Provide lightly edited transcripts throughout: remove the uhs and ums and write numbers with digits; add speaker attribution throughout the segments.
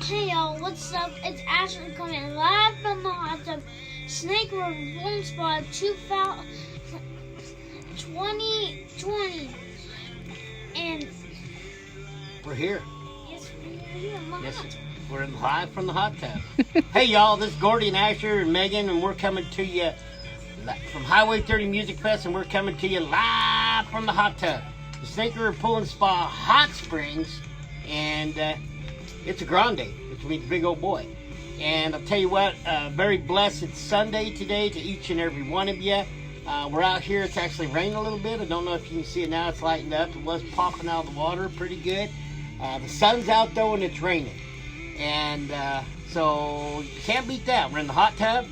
Speaker 1: Hey y'all, what's up? It's Asher coming live from the hot tub. Snake River Bloom Spot 2020. And
Speaker 2: we're here.
Speaker 1: Yes, we're here in the hot tub.
Speaker 2: We're live from the hot tub. Hey y'all, this is Gordy and Asher and Megan, and we're coming to you from Highway 30 Music Fest, and we're coming to you live from the hot tub. The Snake River Pool and Spa Hot Springs, and it's a grande. It's me, the big old boy. And I'll tell you what, very blessed Sunday today to each and every one of you. We're out here. It's actually raining a little bit. I don't know if you can see it now. It's lightened up. It was popping out of the water pretty good. The sun's out though, and it's raining. And so you can't beat that. We're in the hot tub.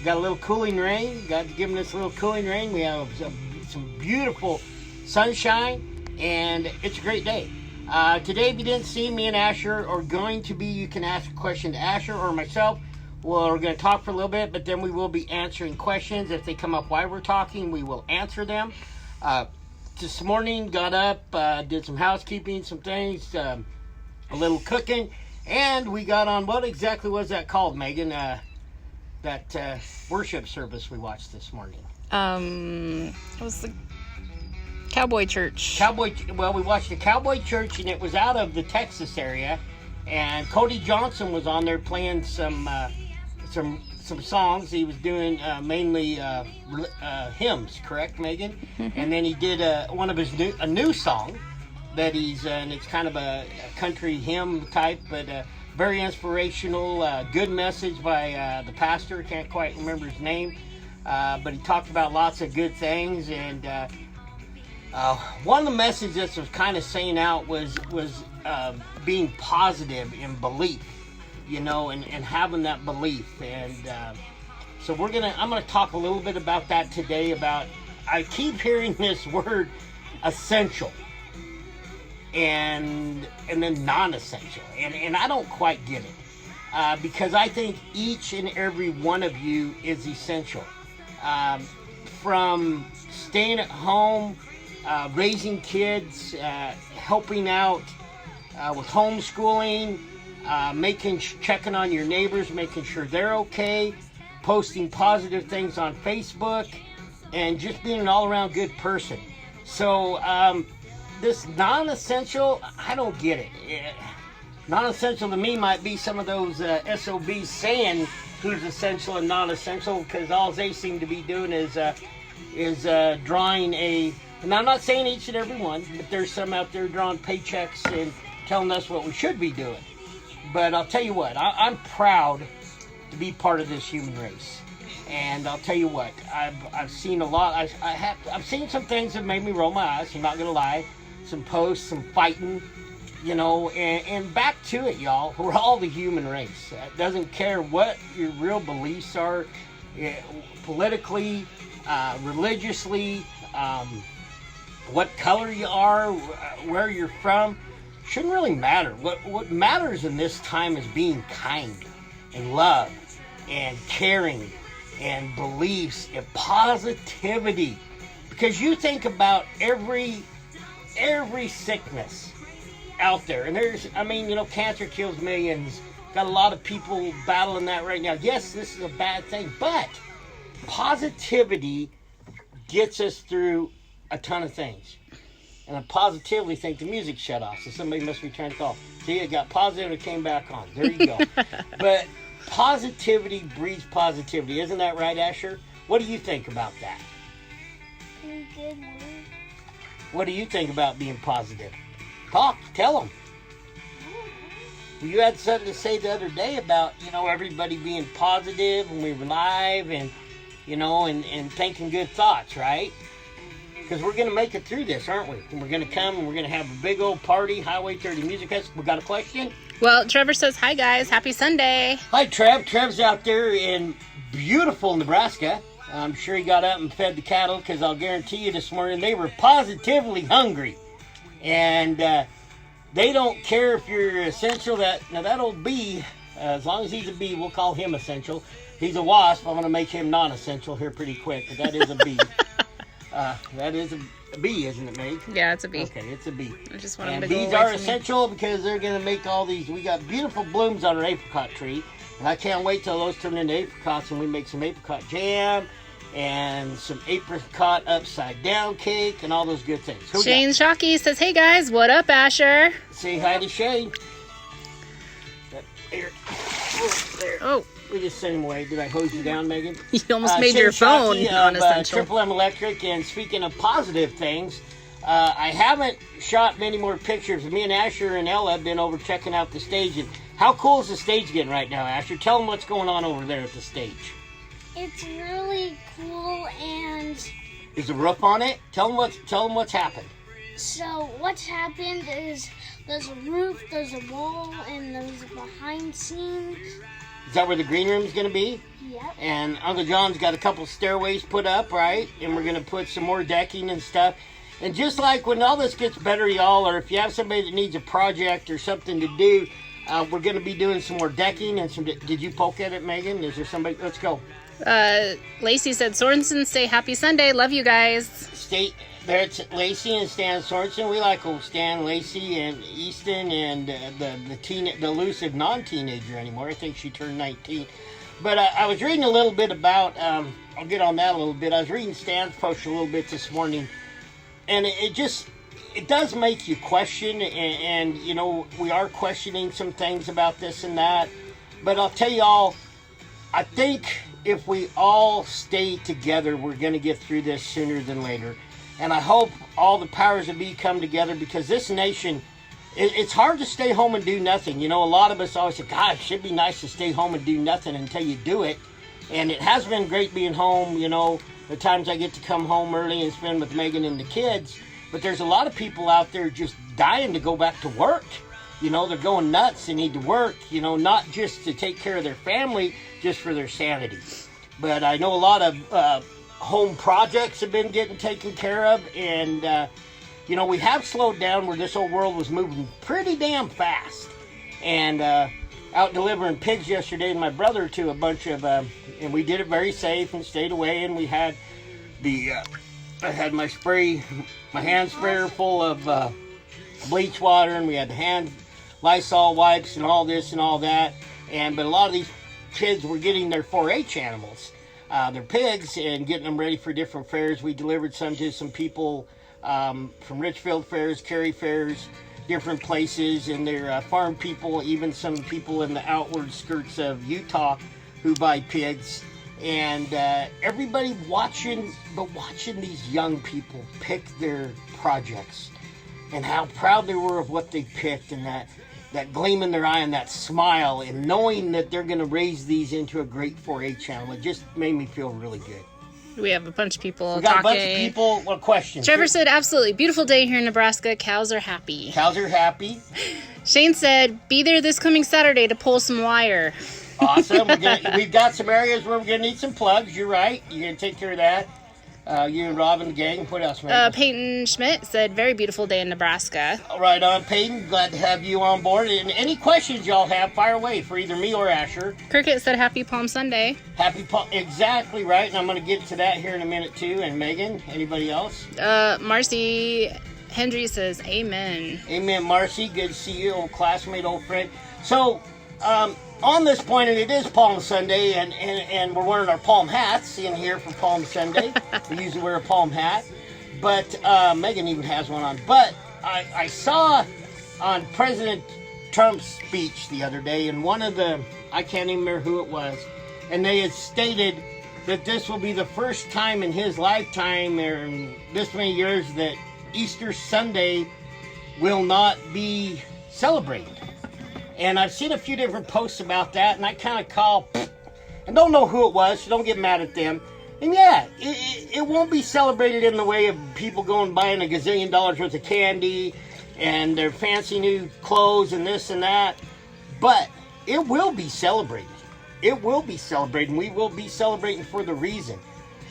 Speaker 2: Got a little cooling rain. God's giving us a little cooling rain. We have some beautiful sunshine, and it's a great day. Today, if you didn't see, me and Asher are going to be, you can ask a question to Asher or myself. We're going to talk for a little bit, but then we will be answering questions. If they come up while we're talking, we will answer them. This morning, got up, did some housekeeping, some things, a little cooking, and we got on, what exactly was that called, Megan? That worship service we watched this morning.
Speaker 3: It was the Cowboy Church.
Speaker 2: Well, we watched the Cowboy Church, and it was out of the Texas area. And Cody Johnson was on there playing some songs. He was doing mainly hymns, correct, Megan? Mm-hmm. And then he did one of his new song that and it's kind of a country hymn type, but very inspirational. Good message by the pastor. Can't quite remember his name, but he talked about lots of good things. And one of the messages that was kind of saying out was being positive in belief, and having that belief. And so I'm gonna talk a little bit about that today. I keep hearing this word essential and then non-essential, and I don't quite get it, because I think each and every one of you is essential, from staying at home, raising kids, helping out with homeschooling, checking on your neighbors, making sure they're okay, posting positive things on Facebook, and just being an all-around good person. So this non-essential, I don't get it. Non-essential to me might be some of those SOBs saying who's essential and non-essential, because all they seem to be doing is drawing and I'm not saying each and every one, but there's some out there drawing paychecks and telling us what we should be doing. But I'll tell you what, I'm proud to be part of this human race. And I'll tell you what, I've seen a lot. I've seen some things that made me roll my eyes. I'm not gonna lie. Some posts, some fighting, and back to it, y'all. We're all the human race. It doesn't care what your real beliefs are, politically, religiously, what color you are, where you're from. Shouldn't really matter. What matters in this time is being kind and love and caring and beliefs and positivity. Because you think about every sickness out there, and cancer kills millions. Got a lot of people battling that right now. Yes, this is a bad thing, but positivity gets us through a ton of things. And I positively think the music shut off, so somebody must be trying to call. See, it got positive, it came back on. There you go. But positivity breeds positivity. Isn't that right, Asher? What do you think about that?
Speaker 1: Pretty good.
Speaker 2: What do you think about being positive? Tell them. You had something to say the other day about, everybody being positive and we were live and, and thinking good thoughts, right? Because we're going to make it through this, aren't we? And we're going to come and we're going to have a big old party, Highway 30 Music Fest. We got a question?
Speaker 3: Well, Trevor says, hi guys, happy Sunday.
Speaker 2: Hi, Trev. Trev's out there in beautiful Nebraska. I'm sure he got up and fed the cattle, because I'll guarantee you this morning they were positively hungry. And they don't care if you're essential. That old bee, as long as he's a bee, we'll call him essential. He's a wasp. I'm going to make him non-essential here pretty quick, but that is a bee. That is a bee, isn't it, Meg?
Speaker 3: Yeah, it's a bee.
Speaker 2: Okay, it's a bee.
Speaker 3: I just want him
Speaker 2: And
Speaker 3: to go
Speaker 2: bees
Speaker 3: away
Speaker 2: are
Speaker 3: from me.
Speaker 2: essential because they're going to make all these. We got beautiful blooms on our apricot tree, and I can't wait till those turn into apricots and we make some apricot jam and some apricot upside down cake and all those good things. Who we
Speaker 3: Shane Shockey says, "Hey guys, what up, Asher?"
Speaker 2: got? Say hi to Shane. There. Oh, there.
Speaker 3: Oh,
Speaker 2: We just sent him away. Did I hose you down, Megan?
Speaker 3: you almost made your
Speaker 2: Shane
Speaker 3: phone
Speaker 2: Shockey of,
Speaker 3: non-essential.
Speaker 2: Triple M Electric. And speaking of positive things, I haven't shot many more pictures. Me and Asher and Ella have been over checking out the stage. And how cool is the stage getting right now, Asher? Tell them what's going on over there at the stage.
Speaker 1: It's really cool, and
Speaker 2: Is the roof on it? Tell them what's happened.
Speaker 1: so what's happened is there's a roof, there's a wall, and there's a behind scenes.
Speaker 2: Is that where the green room's going to be?
Speaker 1: Yep.
Speaker 2: And Uncle John's got a couple stairways put up, right? And we're going to put some more decking and stuff. And just like when all this gets better, y'all, or if you have somebody that needs a project or something to do, we're going to be doing some more decking and some... Did you poke at it, Megan? Is there somebody... Let's go.
Speaker 3: Lacey said, "Sorensen, stay happy Sunday. Love you guys."
Speaker 2: There it's Lacey and Stan Sorensen. We like old Stan, Lacey, and Easton, and the elusive non-teenager anymore. I think she turned 19. But I was reading a little bit about, I'll get on that a little bit. I was reading Stan's post a little bit this morning, and it does make you question, and you know, we are questioning some things about this and that. But I'll tell y'all, I think if we all stay together, we're going to get through this sooner than later. And I hope all the powers that be come together, because this nation, it's hard to stay home and do nothing. You know, a lot of us always say, God, it should be nice to stay home and do nothing until you do it. And it has been great being home, you know, the times I get to come home early and spend with Megan and the kids. But there's a lot of people out there just dying to go back to work. You know, they're going nuts. They need to work, you know, not just to take care of their family, just for their sanity. But I know a lot of home projects have been getting taken care of, and you know, we have slowed down where this whole world was moving pretty damn fast. And out delivering pigs yesterday and my brother to a bunch of and we did it very safe and stayed away, and we had I had my hand sprayer full of bleach water, and we had the hand Lysol wipes and all this and all that. But a lot of these kids were getting their 4-H animals, their pigs, and getting them ready for different fairs. We delivered some to some people from Richfield fairs, Cary fairs, different places, and they're farm people, even some people in the outward skirts of Utah who buy pigs. And everybody watching these young people pick their projects and how proud they were of what they picked, and that gleam in their eye and that smile, and knowing that they're going to raise these into a great 4-H animal. It just made me feel really good.
Speaker 3: We have a bunch of people
Speaker 2: We got
Speaker 3: talking.
Speaker 2: a bunch of people. What questions?
Speaker 3: Trevor said, "Absolutely. Beautiful day here in Nebraska. Cows are happy."
Speaker 2: Cows are happy.
Speaker 3: Shane said, "Be there this coming Saturday to pull some wire."
Speaker 2: Awesome. We've got some areas where we're going to need some plugs. You're right. You're going to take care of that. You and Rob and the gang. What else, man?
Speaker 3: Peyton Schmidt said, "Very beautiful day in Nebraska."
Speaker 2: Right on, Peyton. Glad to have you on board. And any questions y'all have, fire away for either me or Asher.
Speaker 3: Cricket said, "Happy Palm Sunday."
Speaker 2: Exactly right. And I'm going to get to that here in a minute, too. And Megan, anybody else?
Speaker 3: Marcy Hendry says, "Amen."
Speaker 2: Amen, Marcy. Good to see you, old classmate, old friend. So, on this point, and it is Palm Sunday, and we're wearing our palm hats in here for Palm Sunday. We usually wear a palm hat. But Megan even has one on. But I saw on President Trump's speech the other day, and one of the, I can't even remember who it was, and they had stated that this will be the first time in his lifetime, or in this many years, that Easter Sunday will not be celebrated. And I've seen a few different posts about that, and I kind of call, and don't know who it was, so don't get mad at them. And yeah, it won't be celebrated in the way of people going and buying $1 gazillion worth of candy and their fancy new clothes and this and that. But it will be celebrated. It will be celebrated, and we will be celebrating for the reason.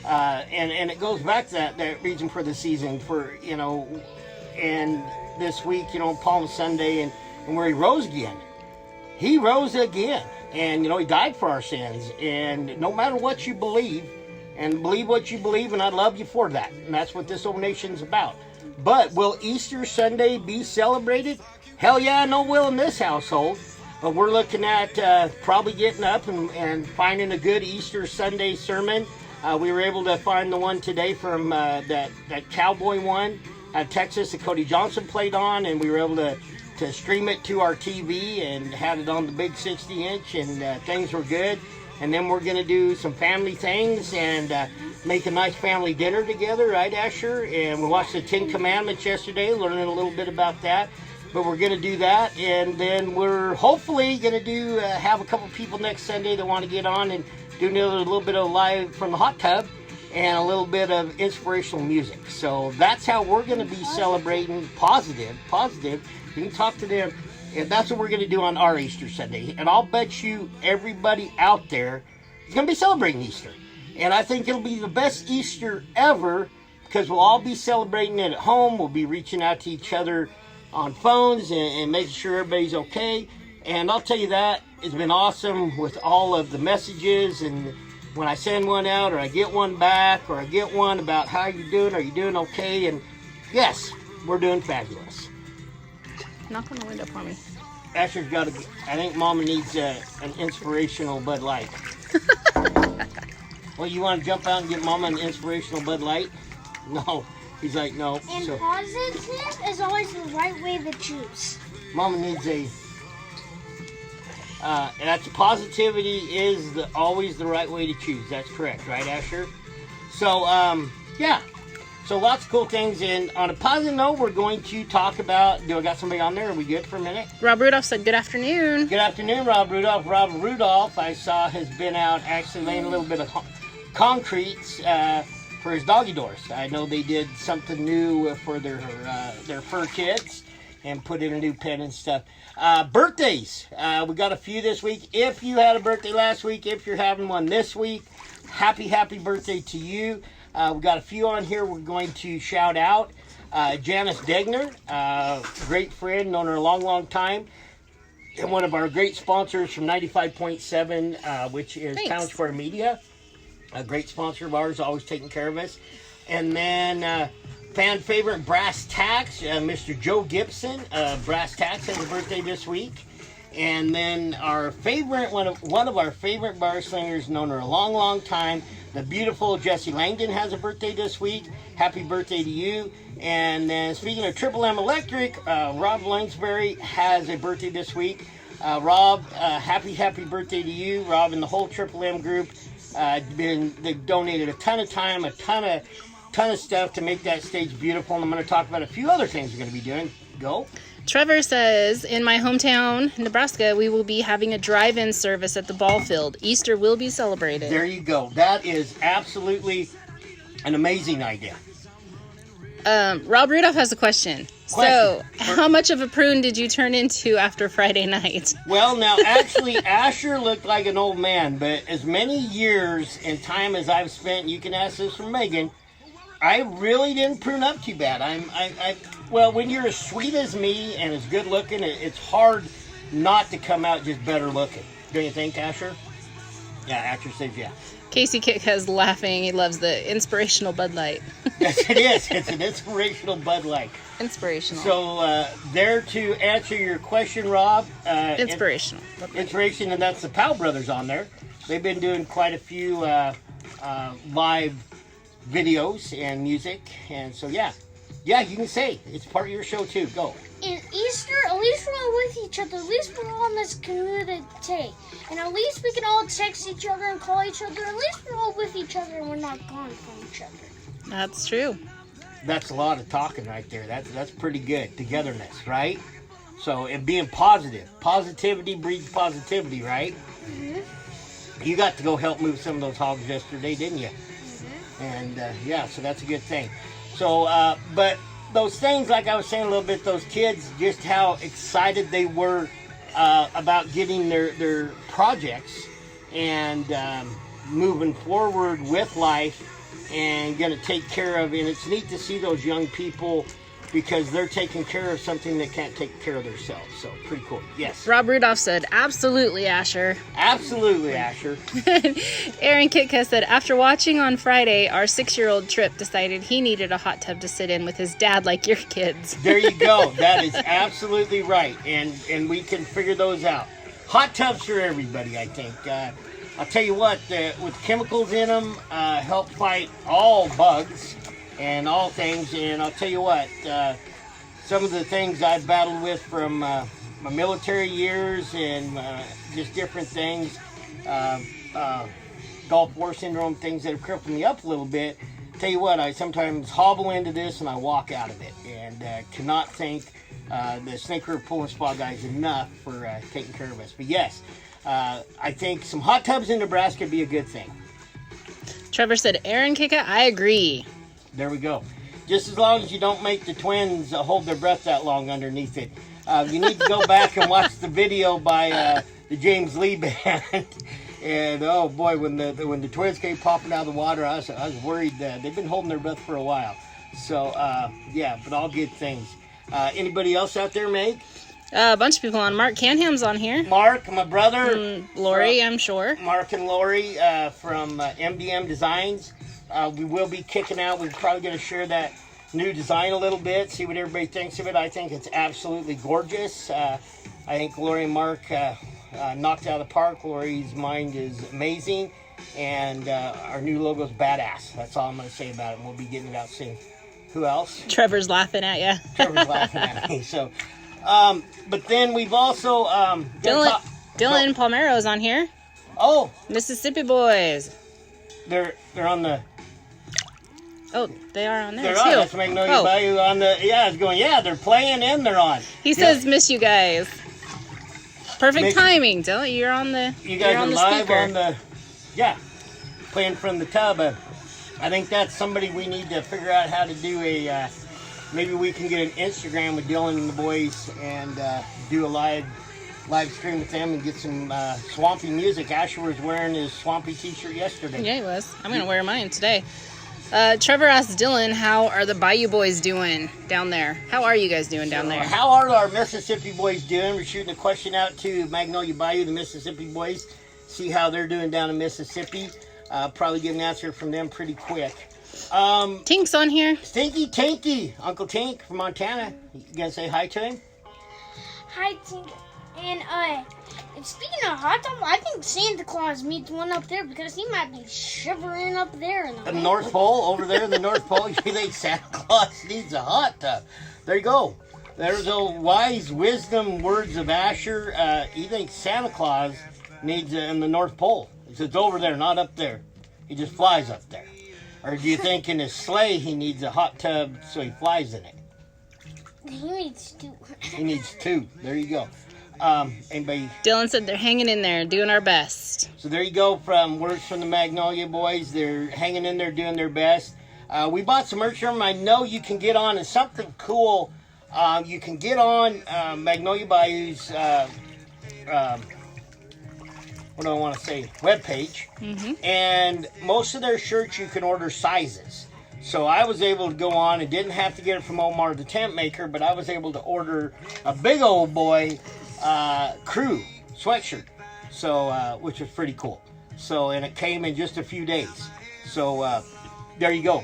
Speaker 2: And it goes back to that reason for the season, for, you know, and this week, you know, Palm Sunday, and where he rose again. He rose again, and, you know, he died for our sins. And no matter what you believe, and believe what you believe, and I love you for that. And that's what this whole nation's about. But will Easter Sunday be celebrated? Hell yeah, no will in this household. But we're looking at probably getting up and finding a good Easter Sunday sermon. We were able to find the one today from that cowboy one at Texas that Cody Johnson played on, and we were able to stream it to our TV and had it on the big 60-inch, and things were good. And then we're going to do some family things and make a nice family dinner together, right, Asher? And we watched the Ten Commandments yesterday, learning a little bit about that. But we're going to do that, and then we're hopefully going to have a couple people next Sunday that want to get on and do a little bit of live from the hot tub and a little bit of inspirational music. So that's how we're going to be celebrating positive. You can talk to them, and that's what we're going to do on our Easter Sunday. And I'll bet you everybody out there is going to be celebrating Easter. And I think it'll be the best Easter ever because we'll all be celebrating it at home. We'll be reaching out to each other on phones and making sure everybody's okay. And I'll tell you that it's been awesome with all of the messages, and when I send one out or I get one back or I get one about how you doing, are you doing okay? And yes, we're doing fabulous.
Speaker 3: Knock on the window for me.
Speaker 2: Asher's got I think Mama needs an inspirational Bud Light. Well, you want to jump out and get Mama an inspirational Bud Light? No. He's like, no.
Speaker 1: And positive is always the right way to choose.
Speaker 2: Mama needs and that's positivity is always the right way to choose. That's correct, right, Asher? So, yeah. So lots of cool things. And on a positive note, we're going to talk about, do I got somebody on there? Are we good for a minute?
Speaker 3: Rob Rudolph said, good afternoon.
Speaker 2: Good afternoon, Rob Rudolph. Rob Rudolph, I saw, has been out actually laying a little bit of concretes for his doggy doors. I know they did something new for their fur kids and put in a new pen and stuff. Birthdays. We got a few this week. If you had a birthday last week, if you're having one this week, happy birthday to you. We got a few on here we're going to shout out. Janice Degner, great friend, known her a long time. And one of our great sponsors from 95.7, which is Pounds for Media. A great sponsor of ours, always taking care of us. And then fan favorite Brass Tacks, Mr. Joe Gibson. Brass Tacks has a birthday this week. And then our favorite, one of our favorite bar slingers, known her a long time, the beautiful Jessie Langdon has a birthday this week. Happy birthday to you. And then speaking of Triple M Electric, Rob Langsbury has a birthday this week. Rob, happy birthday to you. Rob and the whole Triple M group. They've donated a ton of time, a ton of stuff to make that stage beautiful. And I'm going to talk about a few other things we're going to be doing. Go.
Speaker 3: Trevor says, in my hometown, Nebraska, we will be having a drive-in service at the ball field. Easter will be celebrated.
Speaker 2: There you go. That is absolutely an amazing idea.
Speaker 3: Rob Rudolph has a question. So, how much of a prune did you turn into after Friday night?
Speaker 2: Well, now, actually, Asher looked like an old man, but as many years and time as I've spent, you can ask this from Megan, I really didn't prune up too bad. Well, when you're as sweet as me and as good looking, it's hard not to come out just better looking. Don't you think, Asher? Yeah, Asher says yeah.
Speaker 3: Casey Kick has laughing. He loves the inspirational Bud Light.
Speaker 2: Yes, it is. It's an inspirational Bud Light.
Speaker 3: Inspirational.
Speaker 2: So, there to answer your question, Rob.
Speaker 3: Inspirational.
Speaker 2: Inspiration, and that's the Powell Brothers on there. They've been doing quite a few live videos and music. And so, yeah, you can say it's part of your show, too. Go.
Speaker 1: In Easter, at least we're all with each other. At least we're all in this community. And at least we can all text each other and call each other. At least we're all with each other and we're not gone from each other.
Speaker 3: That's true.
Speaker 2: That's a lot of talking right there. That's pretty good. Togetherness, right? So, and being positive. Positivity breeds positivity, right? Mm-hmm. You got to go help move some of those hogs yesterday, didn't you? Mm-hmm. And, yeah, so that's a good thing. So, but those things, like I was saying a little bit, those kids, just how excited they were about getting their projects and moving forward with life and going to take care of. And it's neat to see those young people because they're taking care of something that can't take care of themselves. So pretty cool. Yes.
Speaker 3: Rob Rudolph said, absolutely, Asher.
Speaker 2: Absolutely, Asher.
Speaker 3: Aaron Kitka said, after watching on Friday, our 6-year-old Trip decided he needed a hot tub to sit in with his dad like your kids.
Speaker 2: There you go. That is absolutely right. And we can figure those out. Hot tubs for everybody, I think. I'll tell you what, with chemicals in them, help fight all bugs and all things. And I'll tell you what, some of the things I've battled with from my military years and just different things, Gulf War syndrome, things that have crippled me up a little bit. Tell you what, I sometimes hobble into this and I walk out of it, and cannot thank the Snake River Pool and Spa guys enough for taking care of us. But yes, I think some hot tubs in Nebraska would be a good thing.
Speaker 3: Trevor said, Aaron Kika, I agree.
Speaker 2: There we go. Just as long as you don't make the twins hold their breath that long underneath it. You need to go back and watch the video by the James Lee Band. And oh boy, when the twins came popping out of the water, I was worried that they've been holding their breath for a while. So yeah, but all good things. Anybody else out there, Meg?
Speaker 3: A bunch of people on. Mark Canham's on here.
Speaker 2: Mark, my brother.
Speaker 3: Lori, I'm sure.
Speaker 2: Mark and Lori from MDM Designs. We will be kicking out. We're probably going to share that new design a little bit, see what everybody thinks of it. I think it's absolutely gorgeous. I think Lori and Mark knocked out of the park. Lori's mind is amazing, and our new logo's badass. That's all I'm going to say about it, and we'll be getting it out soon. Who else?
Speaker 3: Trevor's laughing at you.
Speaker 2: Trevor's laughing at me. So, but then we've also
Speaker 3: Dylan Palmero's on here.
Speaker 2: Oh,
Speaker 3: Mississippi Boys.
Speaker 2: They're on the.
Speaker 3: Oh, they are on there
Speaker 2: They're
Speaker 3: too.
Speaker 2: on. That's Magnolia Bayou on the. Yeah, it's going. Yeah, they're playing and they're on.
Speaker 3: He says, "Miss you guys." Perfect timing, Dylan. You're on the.
Speaker 2: You guys
Speaker 3: you're on
Speaker 2: are
Speaker 3: the
Speaker 2: live
Speaker 3: speaker.
Speaker 2: on the. Yeah, playing from the tub. I think that's somebody we need to figure out how to do a. Maybe we can get an Instagram with Dylan and the boys and do a live stream with them and get some swampy music. Asher was wearing his swampy t-shirt yesterday.
Speaker 3: Yeah, he was. I'm gonna wear mine today. Trevor asked Dylan, how are the Bayou Boys doing down there? How are you guys doing down there?
Speaker 2: How are our Mississippi boys doing? We're shooting a question out to Magnolia Bayou, the Mississippi boys. See how they're doing down in Mississippi. Probably get an answer from them pretty quick.
Speaker 3: Tink's on here.
Speaker 2: Stinky Tinky, Uncle Tink from Montana. You gonna say hi to him?
Speaker 1: Hi, Tink. And speaking of hot tub, I think Santa Claus needs one up there because he might be shivering up there in
Speaker 2: the North Pole, over there in the North Pole. You think Santa Claus needs a hot tub? There you go. There's those wise wisdom words of Asher. He thinks Santa Claus needs it in the North Pole. He says it's over there, not up there. He just flies up there. Or do you think in his sleigh he needs a hot tub so he flies in it?
Speaker 1: He needs two.
Speaker 2: He needs two. There you go. Anybody?
Speaker 3: Dylan said they're hanging in there, doing our best.
Speaker 2: So there you go from words from the Magnolia Boys. They're hanging in there, doing their best. We bought some merch from them. I know you can get on. It's something cool. You can get on Magnolia Bayou's, what do I want to say, webpage. Mm-hmm. And most of their shirts you can order sizes. So I was able to go on and didn't have to get it from Omar the tent maker, but I was able to order a big old boy crew sweatshirt, so which was pretty cool. So, and it came in just a few days. So there you go.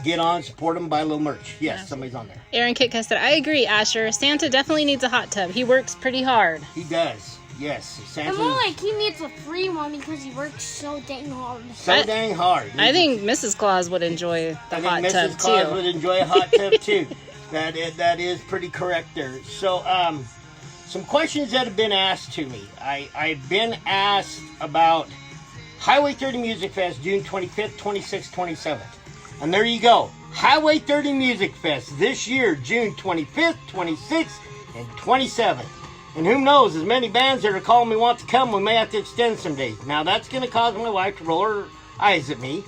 Speaker 2: Get on, support them, buy a little merch. Yes, yeah. Somebody's on there.
Speaker 3: Aaron Kitka said, I agree, Asher. Santa definitely needs a hot tub. He works pretty hard.
Speaker 2: He does. Yes.
Speaker 1: And more like he needs a free one because he works so dang hard.
Speaker 2: Dang hard.
Speaker 3: I think Mrs. Claus would enjoy the hot tub
Speaker 2: Mrs. Claus
Speaker 3: too.
Speaker 2: would enjoy a hot tub too. That is pretty correct there. So some questions that have been asked to me. I've been asked about Highway 30 Music Fest, June 25th, 26th, 27th. And there you go. Highway 30 Music Fest this year, June 25th, 26th, and 27th. And who knows, as many bands that are calling me want to come, we may have to extend some days. Now, that's going to cause my wife to roll her eyes at me,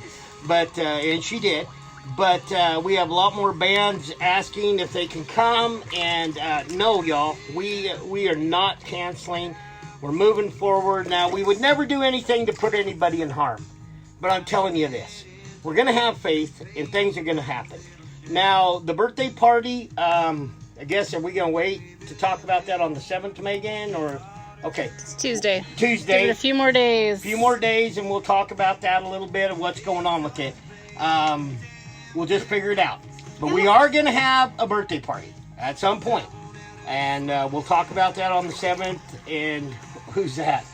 Speaker 2: but and she did. But we have a lot more bands asking if they can come. And no, y'all, we are not canceling. We're moving forward. Now, we would never do anything to put anybody in harm. But I'm telling you this. We're going to have faith, and things are going to happen. Now, the birthday party, I guess, are we going to wait to talk about that on the 7th, Megan? Or, okay.
Speaker 3: It's Tuesday.
Speaker 2: Tuesday.
Speaker 3: Give it a few more days.
Speaker 2: A few more days, and we'll talk about that a little bit of what's going on with it. We'll just figure it out. But we are going to have a birthday party at some point. And we'll talk about that on the 7th. And who's that?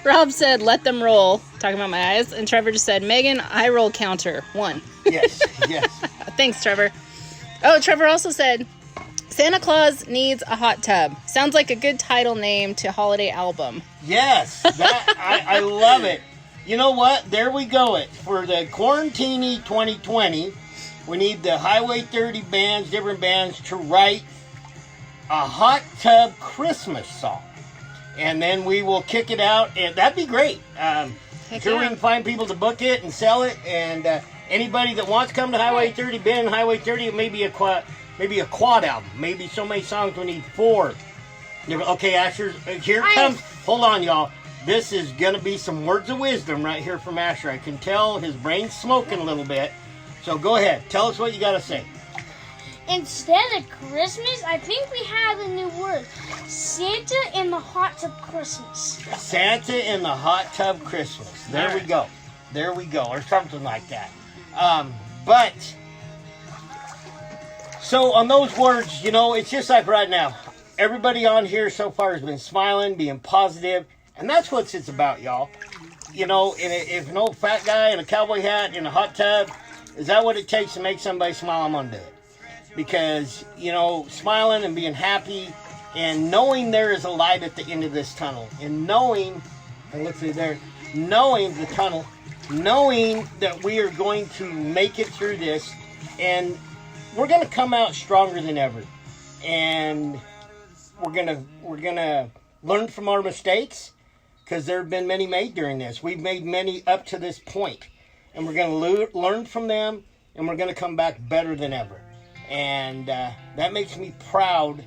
Speaker 3: Rob said, let them roll. Talking about my eyes. And Trevor just said, Megan, eye roll counter. 1.
Speaker 2: Yes, yes.
Speaker 3: Thanks, Trevor. Oh, Trevor also said, Santa Claus needs a hot tub. Sounds like a good title name to holiday album.
Speaker 2: Yes, I love it. You know what? There we go. It for the Quarantini 2020. We need the Highway 30 bands, different bands, to write a hot tub Christmas song. And then we will kick it out, and that'd be great. Sure, we can find people to book it and sell it, and anybody that wants to come to Highway 30, been Highway 30, it may be a quad album. Maybe so many songs we need 4. Okay, Asher, here comes. Hold on, y'all. This is gonna be some words of wisdom right here from Asher. I can tell his brain's smoking a little bit. So go ahead, tell us what you gotta say.
Speaker 1: Instead of Christmas, I think we have a new word. Santa in the hot tub Christmas.
Speaker 2: Santa in the hot tub Christmas. There we go. There we go. Or something like that. But, so on those words, you know, it's just like right now. Everybody on here so far has been smiling, being positive. And that's what it's about, y'all. You know, if an old fat guy in a cowboy hat in a hot tub, is that what it takes to make somebody smile? I'm going to do it. Because, you know, smiling and being happy and knowing there is a light at the end of this tunnel. And knowing, and look through there, knowing the tunnel, knowing that we are going to make it through this. And we're going to come out stronger than ever. And we're going to learn from our mistakes. Because there have been many made during this. We've made many up to this point. And we're going to learn from them. And we're going to come back better than ever. And that makes me proud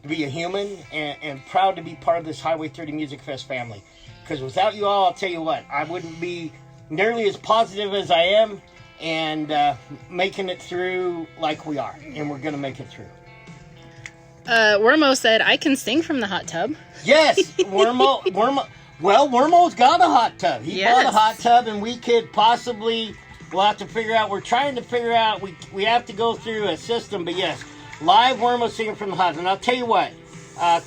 Speaker 2: to be a human and proud to be part of this Highway 30 Music Fest family. Because without you all, I'll tell you what, I wouldn't be nearly as positive as I am and making it through like we are. And we're going to make it through.
Speaker 3: Wormo said, I can sing from the hot tub.
Speaker 2: Yes, Wormo. Well, Wormo's got a hot tub. He bought a hot tub, and we could possibly... We'll have to figure out. We're trying to figure out. We have to go through a system. But yes, live Wormo singing from the hot tub. And I'll tell you what.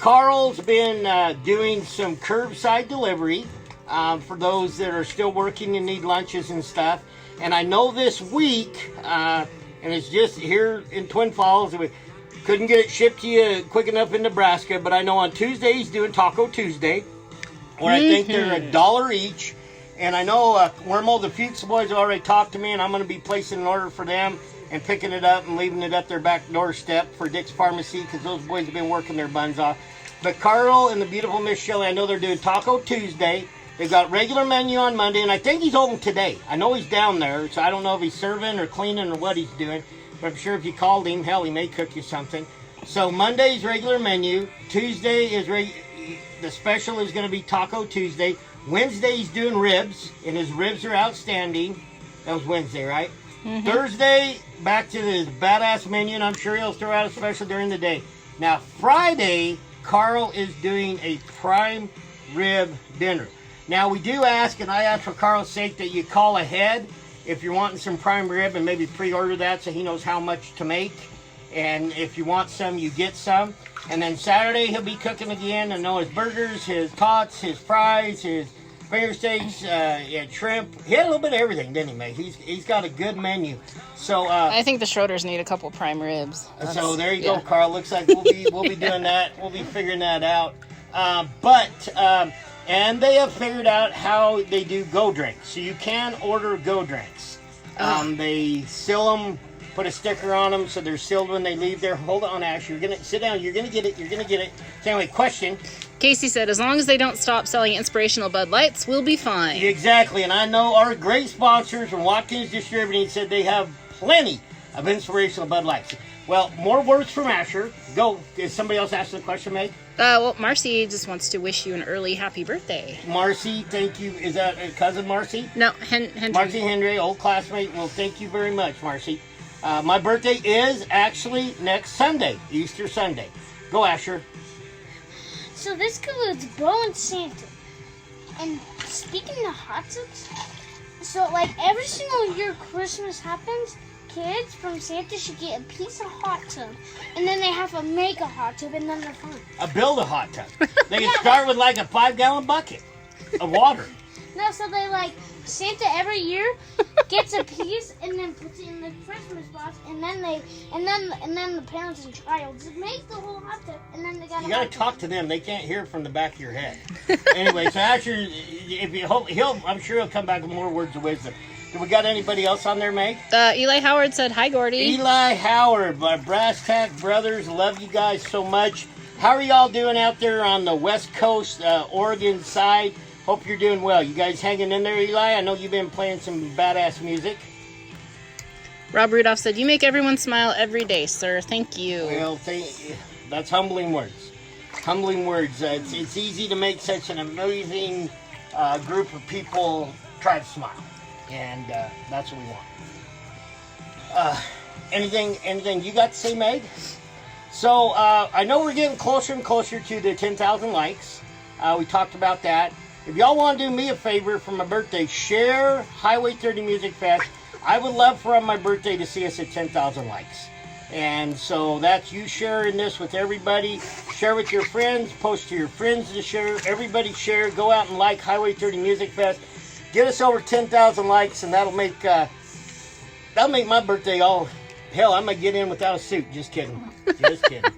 Speaker 2: Carl's been doing some curbside delivery for those that are still working and need lunches and stuff. And I know this week, and it's just here in Twin Falls, we couldn't get it shipped to you quick enough in Nebraska. But I know on Tuesday he's doing Taco Tuesday, where I think they're $1 each. And I know Wormo, the Fuchs boys have already talked to me, and I'm going to be placing an order for them and picking it up and leaving it at their back doorstep for Dick's Pharmacy because those boys have been working their buns off. But Carl and the beautiful Miss Shelley, I know they're doing Taco Tuesday. They've got regular menu on Monday, and I think he's open today. I know he's down there, so I don't know if he's serving or cleaning or what he's doing. But I'm sure if you called him, hell, he may cook you something. So Monday's regular menu. Tuesday is the special is going to be Taco Tuesday. Wednesday he's doing ribs, and his ribs are outstanding. That was Wednesday, right? Mm-hmm. Thursday, back to his badass menu, and I'm sure he'll throw out a special during the day. Now, Friday, Carl is doing a prime rib dinner. Now, we do ask, and I ask for Carl's sake, that you call ahead if you're wanting some prime rib and maybe pre-order that so he knows how much to make. And if you want some, you get some. And then Saturday, he'll be cooking again. I know his burgers, his tots, his fries, his finger steaks, shrimp. He had a little bit of everything, didn't he, Meg? He's got a good menu. So
Speaker 3: I think the Schroeders need a couple prime ribs.
Speaker 2: So there you go, Carl. Looks like we'll be doing that. We'll be figuring that out. And they have figured out how they do go drinks. So you can order go drinks. They seal them. Put a sticker on them so they're sealed when they leave there. Hold on, Ash. You're going to sit down. You're going to get it. You're going to get it. So anyway, question.
Speaker 3: Casey said, as long as they don't stop selling inspirational Bud Lights, we'll be fine.
Speaker 2: Exactly. And I know our great sponsors from Watkins Distributing said they have plenty of inspirational Bud Lights. Well, more words from Asher. Go. Is somebody else asking a question, Meg?
Speaker 3: Well, Marcy just wants to wish you an early happy birthday.
Speaker 2: Marcy, thank you. Is that cousin Marcy?
Speaker 3: No, Henry.
Speaker 2: Marcy Henry, old classmate. Well, thank you very much, Marcy. My birthday is actually next Sunday, Easter Sunday. Go, Asher.
Speaker 1: So this includes Bo and Santa. And speaking of hot tubs, so like every single year Christmas happens, kids from Santa should get a piece of hot tub, and then they have to make a hot tub, and then they're fine.
Speaker 2: Build a hot tub. They can start with like a 5-gallon bucket of water.
Speaker 1: No, so they like Santa every year gets a piece and then puts it in the Christmas box, and then the parents and child just make the whole hot tub, and then they
Speaker 2: You gotta talk to them. They can't hear from the back of your head. Anyway, so Asher, if you hope I'm sure he'll come back with more words of wisdom. Do we got anybody else on there, Meg?
Speaker 3: Eli Howard said, "Hi, Gordy."
Speaker 2: Eli Howard, my Brass Tack brothers, love you guys so much. How are y'all doing out there on the West Coast, Oregon side? Hope you're doing well. You guys hanging in there, Eli? I know you've been playing some badass music.
Speaker 3: Rob Rudolph said, "You make everyone smile every day, sir. Thank you."
Speaker 2: Well, that's humbling words. Humbling words. It's easy to make such an amazing group of people try to smile. And that's what we want. Anything you got to say, Meg? So I know we're getting closer and closer to the 10,000 likes. We talked about that. If y'all want to do me a favor for my birthday, share Highway 30 Music Fest. I would love for on my birthday to see us at 10,000 likes. And so that's you sharing this with everybody. Share with your friends. Post to your friends to share. Everybody share. Go out and like Highway 30 Music Fest. Get us over 10,000 likes, and that'll make my birthday all hell. I might get in without a suit. Just kidding. Just kidding.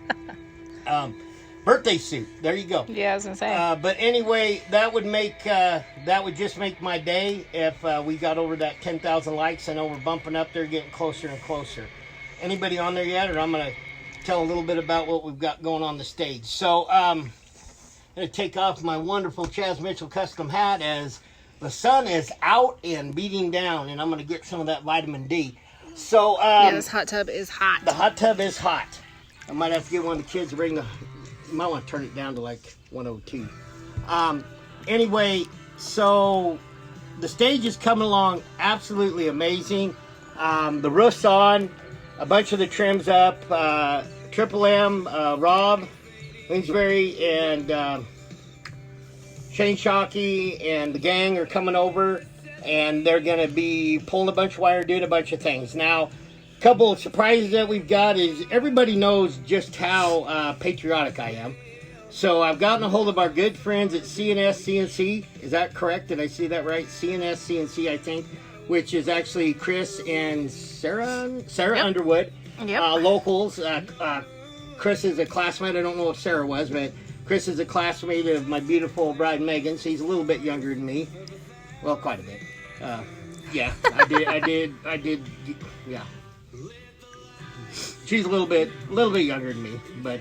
Speaker 2: Birthday suit. There you go.
Speaker 3: Yeah, I was gonna say.
Speaker 2: But anyway, that would just make my day if we got over that 10,000 likes. I know we're bumping up there, getting closer and closer. Anybody on there yet? Or I'm gonna tell a little bit about what we've got going on the stage. So I'm gonna take off my wonderful Chaz Mitchell custom hat as the sun is out and beating down, and I'm going to get some of that vitamin D. So,
Speaker 3: yeah, this hot tub is hot.
Speaker 2: The hot tub is hot. I might have to get one of the kids to bring you might want to turn it down to like 102. Anyway, so the stage is coming along absolutely amazing. The roof's on, a bunch of the trims up, Triple M, Rob, Wingsbury, and Shane Shockey and the gang are coming over, and they're going to be pulling a bunch of wire, doing a bunch of things. Now, a couple of surprises that we've got is everybody knows just how patriotic I am. So I've gotten a hold of our good friends at CNS CNC. Is that correct? Did I see that right? CNS CNC, I think, which is actually Chris and Sarah yep. Underwood,
Speaker 3: yep.
Speaker 2: Locals. Chris is a classmate. I don't know if Sarah was, but Chris is a classmate of my beautiful bride Megan, so he's a little bit younger than me. Well, quite a bit. Yeah, I did. Yeah, she's a little bit younger than me, but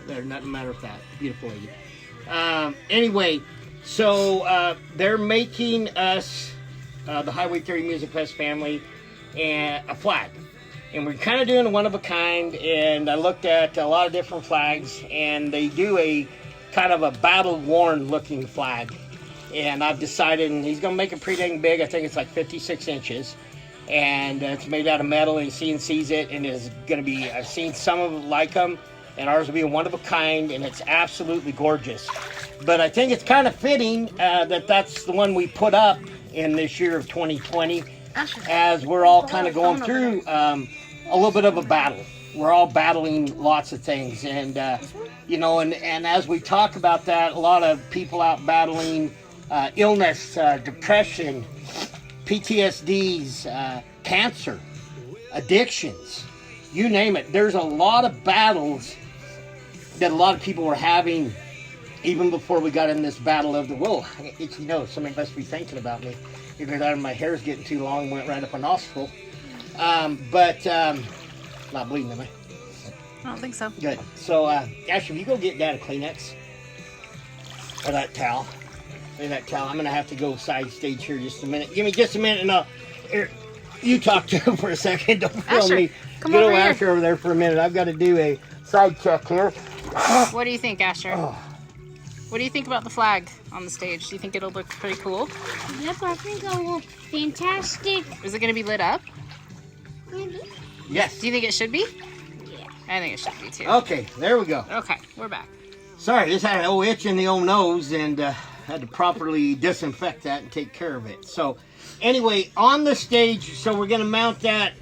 Speaker 2: there's nothing matter with that. Beautiful lady. Anyway, so they're making us the Highway 30 Music Fest family and a flag. And we're kind of doing a one of a kind, and I looked at a lot of different flags, and they do a kind of a battle-worn looking flag. And I've decided, and he's going to make it pretty dang big. I think it's like 56 inches. And it's made out of metal, and CNC's it, and it's going to be, I've seen some of them like them, and ours will be a one of a kind, and it's absolutely gorgeous. But I think it's kind of fitting that that's the one we put up in this year of 2020, as we're all kind of going through a little bit of a battle. We're all battling lots of things, and you know, and as we talk about that, a lot of people out battling illness, depression, PTSDs, cancer, addictions, you name it. There's a lot of battles that a lot of people were having even before we got in this battle of the whoa, itchy nose. Somebody must be thinking about me. Either that or my hair's getting too long, went right up a nostril. But not bleeding, am I?
Speaker 3: I don't think so.
Speaker 2: Good. So, Ashley, you go get Dad a Kleenex. Or that towel. Maybe that towel. I'm going to have to go side stage here just a minute. Give me just a minute and here, you talk to him for a second. Don't film me.
Speaker 3: Come
Speaker 2: Get
Speaker 3: over here.
Speaker 2: Asher over there for a minute. I've got to do a side check here.
Speaker 3: What do you think, Asher?
Speaker 2: Oh.
Speaker 3: What do you think about the flag on the stage? Do you think it'll look pretty cool?
Speaker 1: Yep, I think it'll look fantastic.
Speaker 3: Is it going to be lit up?
Speaker 1: Maybe.
Speaker 2: Yes.
Speaker 3: Do you think it should be?
Speaker 1: Yeah.
Speaker 3: I think it should be too.
Speaker 2: Okay, there we go.
Speaker 3: Okay, we're back.
Speaker 2: Sorry, just had an old itch in the old nose and had to properly disinfect that and take care of it. So, anyway, on the stage, so we're going to mount that,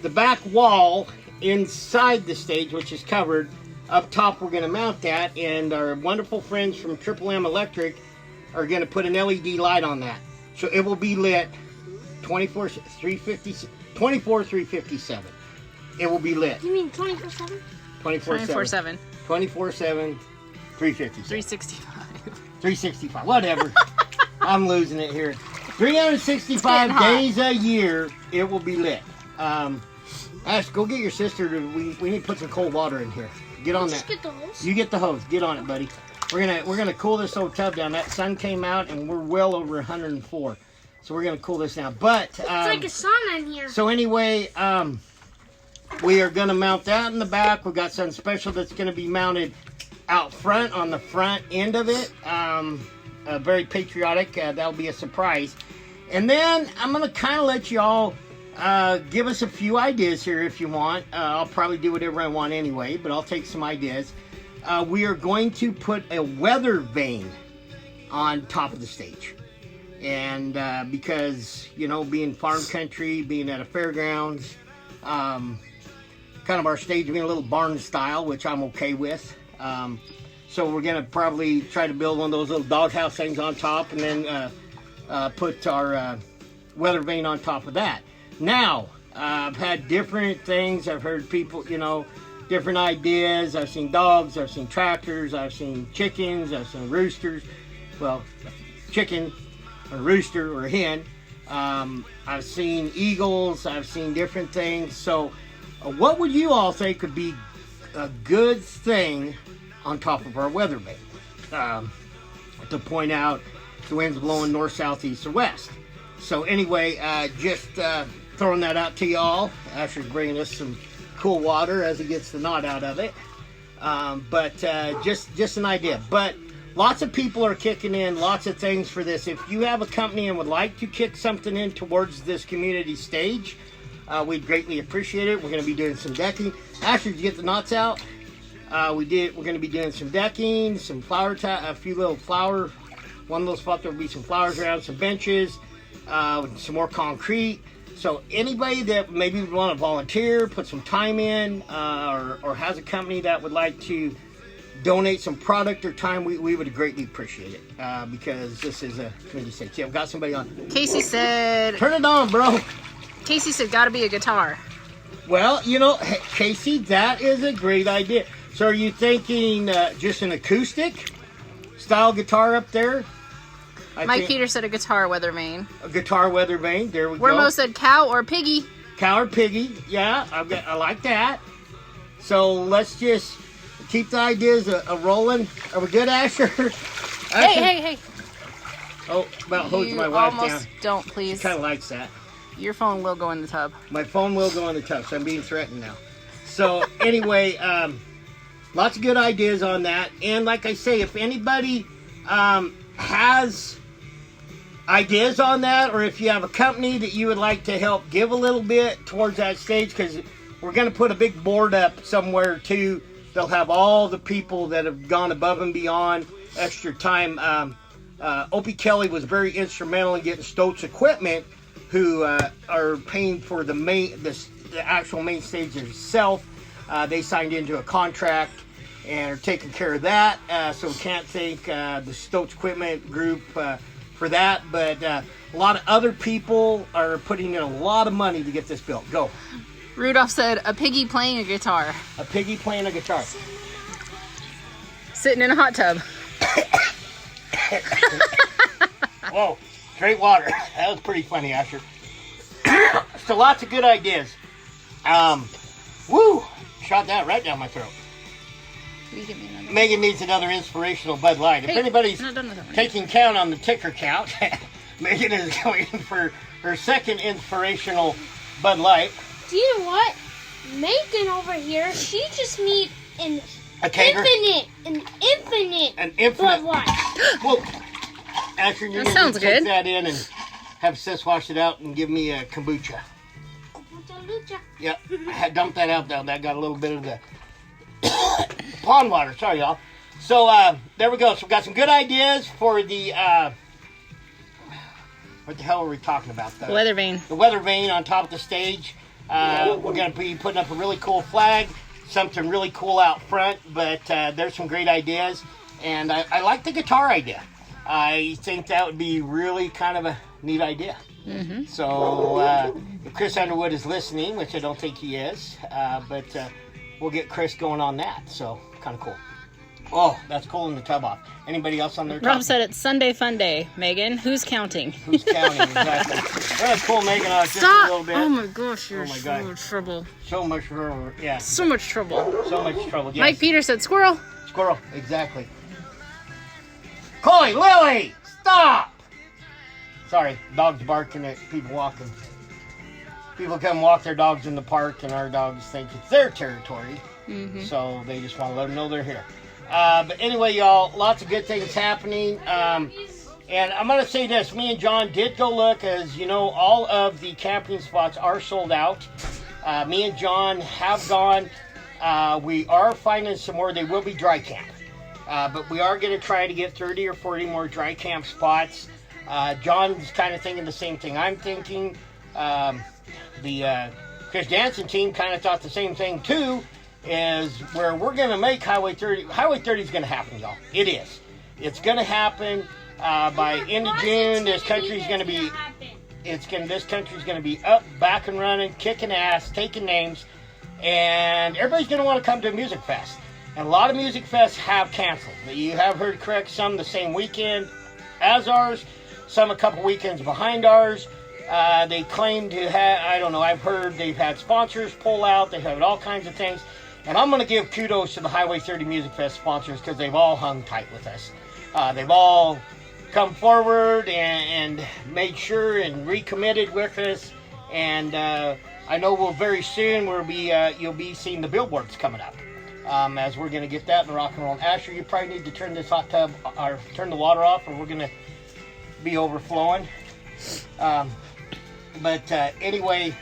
Speaker 2: the back wall inside the stage, which is covered. Up top, we're going to mount that, and our wonderful friends from Triple M Electric are going to put an LED light on that. So it will be lit 24/357. It will be lit.
Speaker 1: You mean 24/7?
Speaker 3: 24/7.
Speaker 2: 24/7, 357.
Speaker 3: 365.
Speaker 2: 365, whatever. I'm losing it here. 365 days a year, it will be lit. Ash, go get your sister. We need to put some cold water in here. Get on that.
Speaker 1: Just get the hose.
Speaker 2: You get the hose. Get on it, buddy. We're gonna cool this old tub down. That sun came out, and we're well over 104. So we're gonna cool this down. But
Speaker 1: It's like a sauna in here.
Speaker 2: so anyway, we are gonna mount that in the back. We got something special that's gonna be mounted out front on the front end of it. Very patriotic. That'll be a surprise. And then I'm gonna kind of let y'all give us a few ideas here if you want. I'll probably do whatever I want anyway, but I'll take some ideas. We are going to put a weather vane on top of the stage. And because, you know, being farm country, being at a fairgrounds, kind of our stage being a little barn style, which I'm okay with. So we're going to probably try to build one of those little doghouse things on top and then put our weather vane on top of that. Now, I've had different things. I've heard people, you know, different ideas. I've seen dogs, I've seen tractors, I've seen chickens, I've seen roosters. Well, chicken, a rooster, or a hen. I've seen eagles, I've seen different things. So, what would you all think would be a good thing on top of our weather vane? To point out if the wind's blowing north, south, east, or west. So anyway, just throwing that out to y'all. Asher's bringing us some cool water as he gets the knot out of it. But just an idea. But lots of people are kicking in lots of things for this. If you have a company and would like to kick something in towards this community stage, we'd greatly appreciate it. We're going to be doing some decking. Asher, did you get the knots out? We're going to be doing some decking, some a few little flower. One of those spots there will be some flowers around, some benches, some more concrete. So anybody that maybe would want to volunteer, put some time in, or has a company that would like to donate some product or time, we would greatly appreciate it, because this is a community stage. Yeah, I've got somebody on.
Speaker 3: Casey said...
Speaker 2: Turn it on, bro.
Speaker 3: Casey said, gotta be a guitar.
Speaker 2: Well, you know, Casey, that is a great idea. So are you thinking just an acoustic style guitar up there?
Speaker 3: Mike Peter said a guitar weather vane.
Speaker 2: A guitar weather vane. There we go.
Speaker 3: Wermo said cow or piggy.
Speaker 2: Cow or piggy. Yeah, I like that. So let's just keep the ideas rolling. Are we good, Asher?
Speaker 3: Hey.
Speaker 2: Oh, about hose my wife down.
Speaker 3: Almost don't, please.
Speaker 2: She kind of likes that.
Speaker 3: Your phone will go in the tub.
Speaker 2: My phone will go in the tub, so I'm being threatened now. So anyway, lots of good ideas on that. And like I say, if anybody has ideas on that, or if you have a company that you would like to help give a little bit towards that stage, because we're going to put a big board up somewhere too. They'll have all the people that have gone above and beyond, extra time. Opie Kelly was very instrumental in getting Stokes Equipment, who are paying for the actual main stage itself. They signed into a contract and are taking care of that. So we can't thank the Stokes Equipment group for that, but a lot of other people are putting in a lot of money to get this built. Go.
Speaker 3: Rudolph said a piggy playing a guitar.
Speaker 2: A piggy playing a guitar.
Speaker 3: Sitting in a hot tub.
Speaker 2: Whoa, straight water. That was pretty funny, Asher. So lots of good ideas. Woo! Shot that right down my throat.
Speaker 3: Will you give me another?
Speaker 2: Megan needs another inspirational Bud Light. If anybody's taking count on the ticker count, Megan is going for her second inspirational Bud Light.
Speaker 1: Do you know what? Megan over here, she just needs an infinite Bud Light.
Speaker 2: Well, Asher, you're going to take that in and have Sis wash it out and give me a kombucha. Yep, I had dumped that out though. That got a little bit of the pond water. Sorry, y'all. So there we go. So we got some good ideas for the what the hell are we talking about?
Speaker 3: The weather vane.
Speaker 2: The weather vane on top of the stage. We're going to be putting up a really cool flag, something really cool out front. But there's some great ideas, and I like the guitar idea. I think that would be really kind of a neat idea.
Speaker 3: Mm-hmm.
Speaker 2: So if Chris Underwood is listening, which I don't think he is, but we'll get Chris going on that. So kind of cool. Oh, that's cooling the tub off. Anybody else on there?
Speaker 3: Rob said it's Sunday Fun Day. Megan, who's counting?
Speaker 2: Who's counting? Exactly. Well, that's cool, Megan. Just
Speaker 3: Stop!
Speaker 2: a little bit.
Speaker 3: Oh my gosh, you're
Speaker 2: Oh my
Speaker 3: so
Speaker 2: God.
Speaker 3: much trouble.
Speaker 2: So much trouble. Yeah.
Speaker 3: So much trouble.
Speaker 2: So much trouble. Yes.
Speaker 3: Mike Peter said squirrel.
Speaker 2: Squirrel. Exactly. Chloe, Lily, stop! Sorry, dogs barking at people walking. People come walk their dogs in the park, and our dogs think it's their territory.
Speaker 3: Mm-hmm.
Speaker 2: So they just want to let them know they're here. But anyway, y'all, lots of good things happening. And I'm going to say this. Me and John did go look. As you know, all of the camping spots are sold out. Me and John have gone. We are finding some more. They will be dry camp. But we are going to try to get 30 or 40 more dry camp spots. John's kind of thinking the same thing I'm thinking. The Chris Jansen team kind of thought the same thing too. Is where we're going to make Highway 30. Highway 30 is going to happen, y'all. It is. It's going to happen by end of June. This country's going to be. This country's going to be up, back and running, kicking ass, taking names, and everybody's going to want to come to a music fest. And a lot of music fests have canceled. You have heard correct. Some the same weekend as ours. Some a couple weekends behind ours. They claim to have. I don't know. I've heard they've had sponsors pull out. They've had all kinds of things. And I'm going to give kudos to the Highway 30 Music Fest sponsors because they've all hung tight with us. They've all come forward and made sure and recommitted with us. And I know we'll very soon you'll be seeing the billboards coming up as we're going to get that in the rock and roll. Asher, you probably need to turn this hot tub or turn the water off, or we're going to be overflowing. But anyway,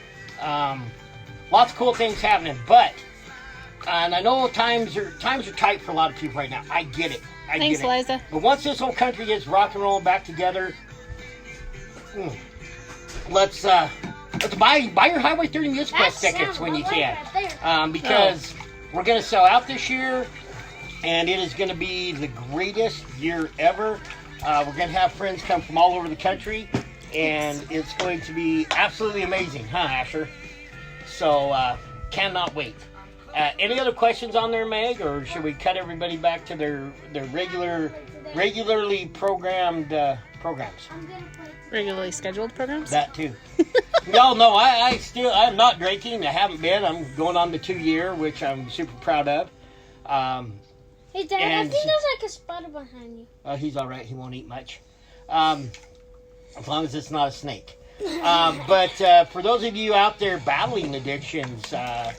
Speaker 2: lots of cool things happening. But and I know times are tight for a lot of people right now. I get it.
Speaker 3: Thanks, Liza.
Speaker 2: But once this whole country gets rock and roll back together, let's buy your Highway 30 Music Fest tickets when you can, because we're gonna sell out this year, and it is gonna be the greatest year ever. We're gonna have friends come from all over the country, and it's going to be absolutely amazing, huh, Asher? So cannot wait. Any other questions on there, Meg, or should we cut everybody back to their regularly programmed programs?
Speaker 3: Regularly scheduled programs?
Speaker 2: That too. Y'all know I'm not drinking. I haven't been. I'm going on the 2-year, which I'm super proud of.
Speaker 1: Hey, Dad, I think there's like a spider behind you.
Speaker 2: Oh, he's all right. He won't eat much, as long as it's not a snake. But for those of you out there battling addictions, I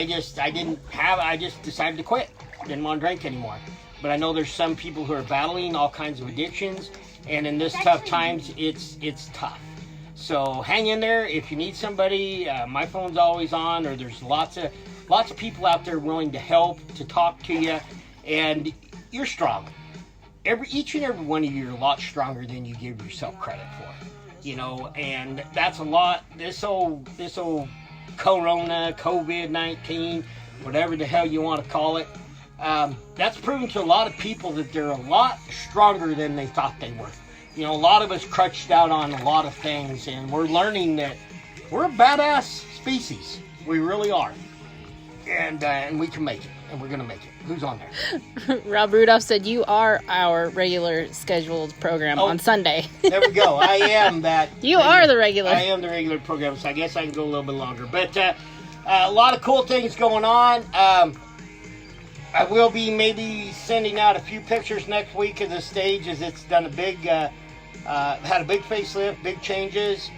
Speaker 2: just decided to quit. Didn't want to drink anymore. But I know there's some people who are battling all kinds of addictions, and in this tough times, it's tough. So hang in there. If you need somebody, my phone's always on, or there's lots of people out there willing to help, to talk to you, and you're strong. Each and every one of you are a lot stronger than you give yourself credit for. And that's a lot. This old Corona, COVID-19, whatever the hell you want to call it, that's proven to a lot of people that they're a lot stronger than they thought they were. A lot of us crutched out on a lot of things, and we're learning that we're a badass species. We really are. And we can make it, and we're going to make it. Who's on there?
Speaker 3: Rob Rudolph said you are our regular scheduled program on Sunday.
Speaker 2: There we go. I am that.
Speaker 3: You are the regular.
Speaker 2: I am the regular program, so I guess I can go a little bit longer. But a lot of cool things going on. I will be maybe sending out a few pictures next week of the stage, as it's done had a big facelift, big changes.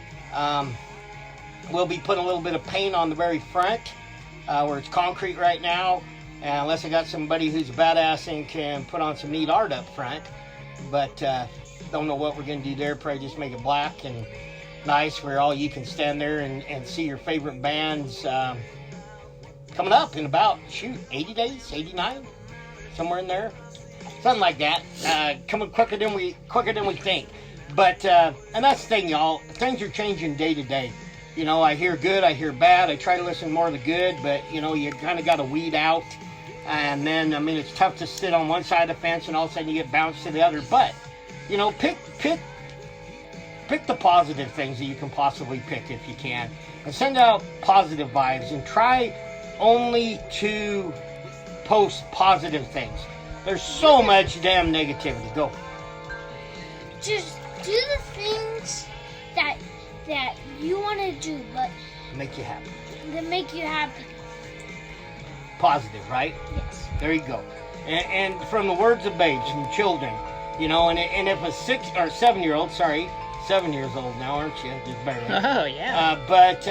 Speaker 2: We'll be putting a little bit of paint on the very front, where it's concrete right now. Unless I got somebody who's a badass and can put on some neat art up front. But don't know what we're going to do there. Probably just make it black and nice where all you can stand there and see your favorite bands coming up in about 80 days, 89, somewhere in there, something like that. Coming quicker than we think. But and that's the thing, y'all. Things are changing day to day. You know, I hear good, I hear bad. I try to listen more to the good, but you know, you kind of got to weed out. And then, I mean, it's tough to sit on one side of the fence and all of a sudden you get bounced to the other. But you know, pick the positive things that you can possibly pick if you can, and send out positive vibes and try only to post positive things. There's so much damn negativity. Go.
Speaker 1: Just do the things that you want to do, but
Speaker 2: Make you happy.
Speaker 1: that make you happy.
Speaker 2: Positive, right?
Speaker 1: Yes.
Speaker 2: There you go. And from the words of babes, from children, you know, and if a 6 or 7-year-old, 7 years old now, aren't you? Just barely.
Speaker 3: Oh, yeah.
Speaker 2: But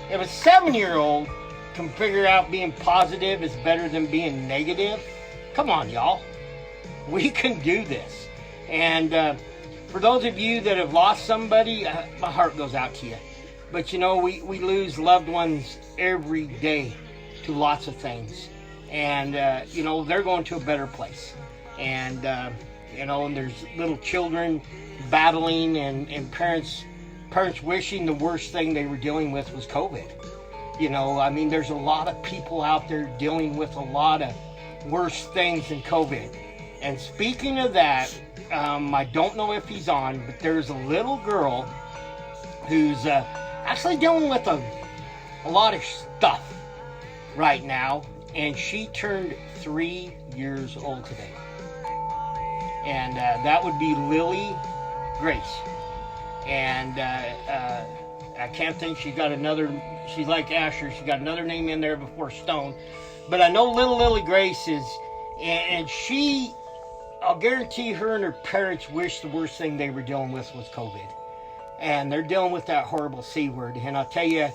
Speaker 2: if a 7-year-old can figure out being positive is better than being negative, come on, y'all. We can do this. And for those of you that have lost somebody, my heart goes out to you. But you know, we lose loved ones every day to lots of things. And, you know, they're going to a better place. And, you know, and there's little children battling and parents wishing the worst thing they were dealing with was COVID. You know, I mean, there's a lot of people out there dealing with a lot of worse things than COVID. And speaking of that, I don't know if he's on, but there's a little girl who's actually dealing with a lot of stuff right now, and she turned 3 years old today. And that would be Lily Grace. And I can't think she's like Asher, she got another name in there before Stone. But I know little Lily Grace is, and she, I'll guarantee her and her parents wish the worst thing they were dealing with was COVID. And they're dealing with that horrible C word. And I'll tell you,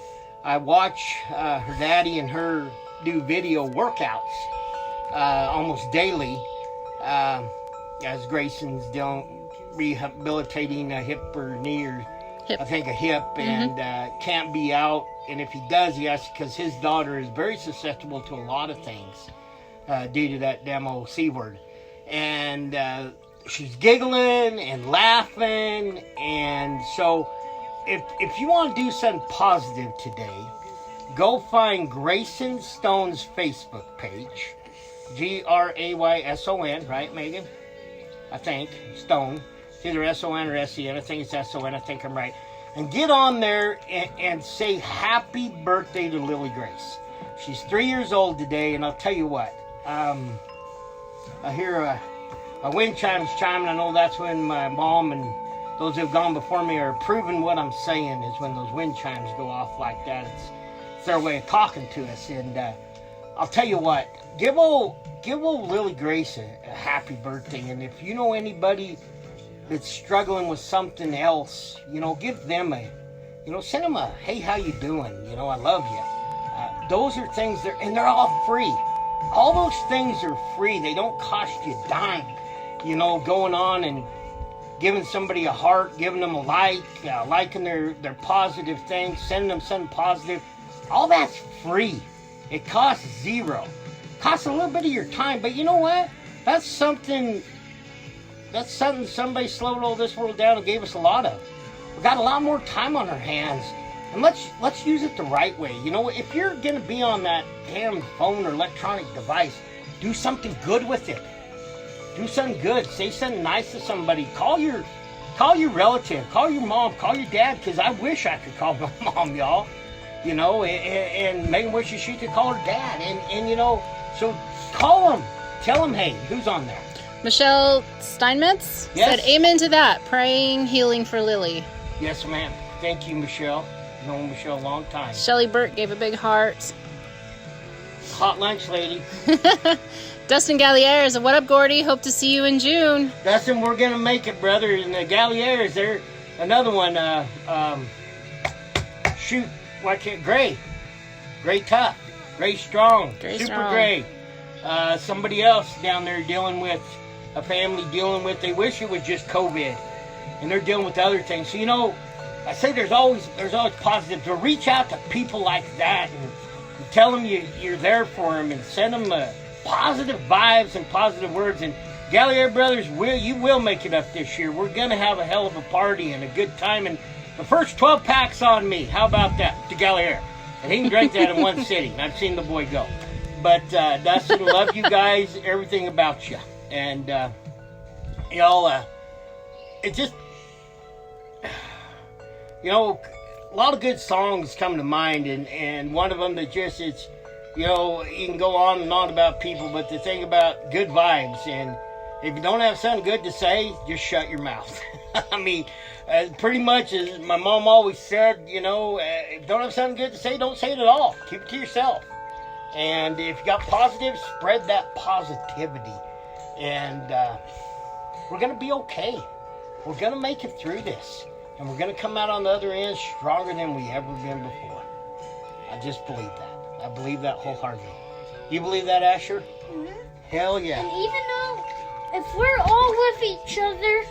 Speaker 2: I watch her daddy and her do video workouts almost daily as Grayson's rehabilitating a hip or knee or
Speaker 3: Hip.
Speaker 2: I think a hip, and can't be out. And if he does, he has, because his daughter is very susceptible to a lot of things due to that damn C word. And she's giggling and laughing. And so if you want to do something positive today, go find Grayson Stone's Facebook page. Grayson, right, Megan? I think. Stone. It's either S-O-N or S-E-N. I think it's S-O-N. I think I'm right. And get on there and say happy birthday to Lily Grace. She's 3 years old today, and I'll tell you what. I hear a wind chimes chiming. I know that's when my mom and those who have gone before me are proving what I'm saying is when those wind chimes go off like that. It's their way of talking to us. And I'll tell you what. Give old Lily Grace a happy birthday. And if you know anybody that's struggling with something else, you know, give them send them a, hey, how you doing? You know, I love you. Those are things and they're all free. All those things are free. They don't cost you a dime. You know, going on and giving somebody a heart, giving them a like, liking their positive things, sending them something positive. All that's free. It costs zero. Costs a little bit of your time, but you know what? That's something somebody slowed all this world down and gave us a lot of. We've got a lot more time on our hands, and let's use it the right way. You know, if you're gonna be on that damn phone or electronic device, do something good with it. Do something good. Say something nice to somebody. Call your relative. Call your mom. Call your dad. Because I wish I could call my mom, y'all. You know, and Megan wishes she could call her dad. And you know, so call them. Tell them, hey, who's on there?
Speaker 3: Michelle Steinmetz said amen to that. Praying healing for Lily.
Speaker 2: Yes, ma'am. Thank you, Michelle. Known Michelle a long time.
Speaker 3: Shelly Burt gave a big heart.
Speaker 2: Hot lunch, lady.
Speaker 3: Dustin Gallier said, what up, Gordy? Hope to see you in June.
Speaker 2: Dustin, we're going to make it, brother. And the Galliers, they're another one. Gray Tough. Gray Strong. Super Gray. Somebody else down there dealing with, a family dealing with, they wish it was just COVID. And they're dealing with other things. So, you know, I say there's always positive. To reach out to people like that and tell them you're there for them and send them positive vibes and positive words. And Gallier Brothers, you will make it up this year. We're going to have a hell of a party and a good time. And the first 12 packs on me. How about that, to Gallier? And he can drink that in one sitting. I've seen the boy go. But Dustin, love you guys, everything about you. And, y'all, it just, a lot of good songs come to mind. And one of them that just, it's, you can go on and on about people, but the thing about good vibes, and if you don't have something good to say, just shut your mouth. I mean, pretty much as my mom always said, if you don't have something good to say, don't say it at all. Keep it to yourself. And if you got positive, spread that positivity. And we're going to be okay. We're going to make it through this. And we're going to come out on the other end stronger than we ever been before. I just believe that. I believe that wholeheartedly. You believe that, Asher?
Speaker 1: Mm-hmm.
Speaker 2: Hell yeah.
Speaker 1: And even though if we're all with each other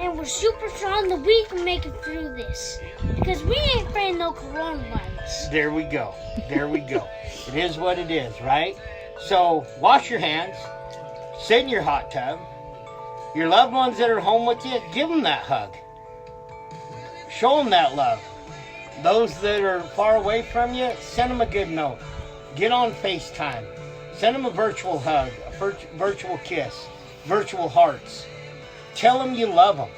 Speaker 1: and we're super strong, then we can make it through this. Because we ain't afraid of no coronavirus.
Speaker 2: There we go. There we go. It is what it is, right? So wash your hands. Sit in your hot tub. Your loved ones that are home with you, give them that hug. Show them that love. Those that are far away from you, send them a good note. Get on FaceTime. Send them a virtual hug, a virtual kiss, virtual hearts. Tell them you love them,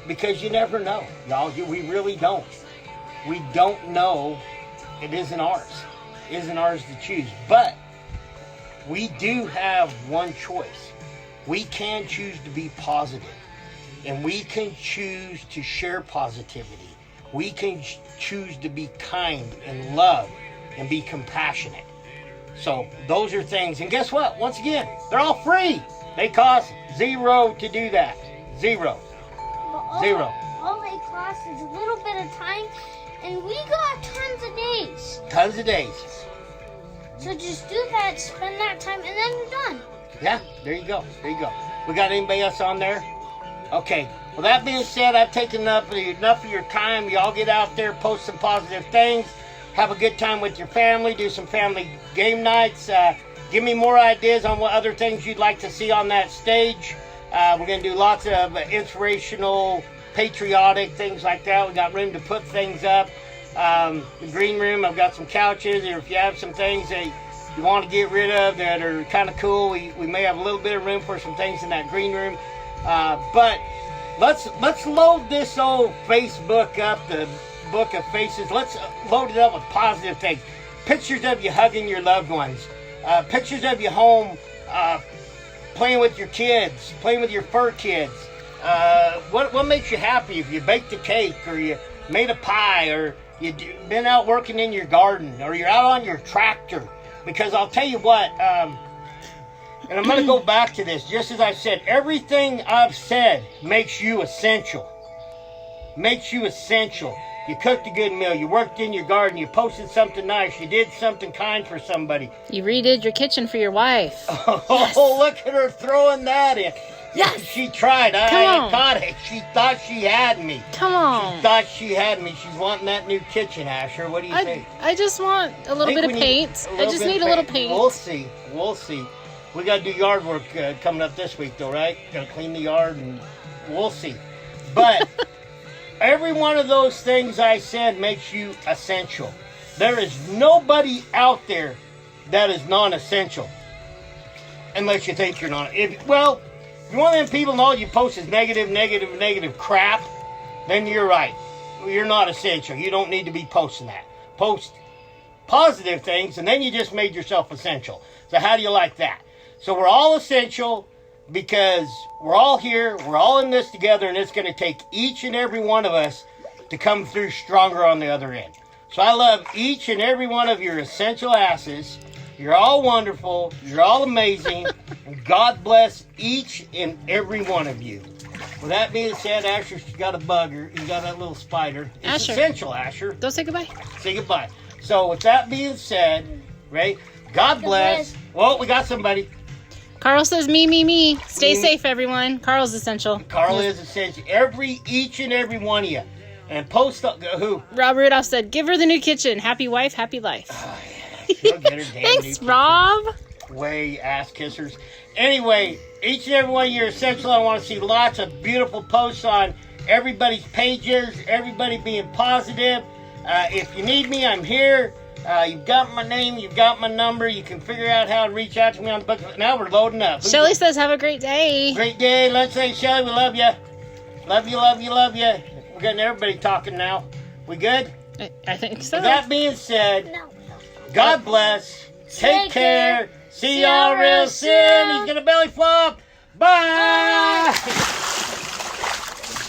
Speaker 2: because you never know, y'all. We really don't. We don't know. It isn't ours. It isn't ours to choose. But we do have one choice. We can choose to be positive, and we can choose to share positivity. We can choose to be kind and love and be compassionate. So those are things. And guess what? Once again, they're all free. They cost $0 to do that. $0.
Speaker 1: All they cost is a little bit of time, and we got tons of days.
Speaker 2: Tons of days.
Speaker 1: So just do that, spend that time, and then you're done.
Speaker 2: Yeah, there you go. There you go. We got anybody else on there? Okay. Well, that being said, I've taken enough of your time. Y'all get out there, post some positive things. Have a good time with your family. Do some family game nights. Give me more ideas on what other things you'd like to see on that stage. We're going to do lots of inspirational, patriotic things like that. We got room to put things up. The green room, I've got some couches. Or if you have some things that you want to get rid of that are kind of cool, we may have a little bit of room for some things in that green room. But let's load this old Facebook up, the book of faces. Let's load it up with positive things. Pictures of you hugging your loved ones. Pictures of you home playing with your kids, playing with your fur kids. What makes you happy? If you baked a cake, or you made a pie, or you've been out working in your garden, or you're out on your tractor. Because I'll tell you what, and I'm going to go back to this, just as I said, everything I've said makes you essential. Makes you essential. You cooked a good meal, you worked in your garden, you posted something nice, you did something kind for somebody.
Speaker 3: You redid your kitchen for your wife.
Speaker 2: Oh, yes. Look at her throwing that in. Yes, she tried. I caught it. She thought she had me.
Speaker 3: Come on.
Speaker 2: She thought she had me. She's wanting that new kitchen, Asher. What do you think?
Speaker 3: I just want a little bit of paint. I just need a little paint.
Speaker 2: We'll see. We'll see. We got to do yard work coming up this week, though, right? Got to clean the yard, and we'll see. But every one of those things I said makes you essential. There is nobody out there that is non-essential, unless you think you're not. If you're one of them people and all you post is negative crap, then you're right. You're not essential. You don't need to be posting that. Post positive things, and then you just made yourself essential. So how do you like that? So we're all essential because we're all here, we're all in this together, and it's going to take each and every one of us to come through stronger on the other end. So I love each and every one of your essential asses. You're all wonderful. You're all amazing. And God bless each and every one of you. With that being said, Asher's got a bugger. He's got that little spider. It's
Speaker 3: Asher.
Speaker 2: essential, Asher.
Speaker 3: Don't say goodbye.
Speaker 2: Say goodbye. So with that being said, right? God bless. Well, we got somebody.
Speaker 3: Carl says me. Stay safe, everyone. Carl's essential.
Speaker 2: Carl is essential. Each and every one of you. And post who?
Speaker 3: Rob Rudolph said, "Give her the new kitchen. Happy wife, happy life."
Speaker 2: Oh, yeah. She'll get her damn
Speaker 3: Thanks,
Speaker 2: new
Speaker 3: Rob.
Speaker 2: way ass kissers. Anyway, each and every one of you are essential. I want to see lots of beautiful posts on everybody's pages, everybody being positive. If you need me, I'm here. You've got my name, you've got my number. You can figure out how to reach out to me on the book. Now we're loading up.
Speaker 3: Shelly says, "Have a great day."
Speaker 2: Great day. Let's say, Shelly, we love you. Love you, love you, love you. We're getting everybody talking now. We good?
Speaker 3: I think so.
Speaker 2: With that being said,
Speaker 1: No.
Speaker 2: God bless. Take care. See y'all real soon. He's going to belly flop. Bye.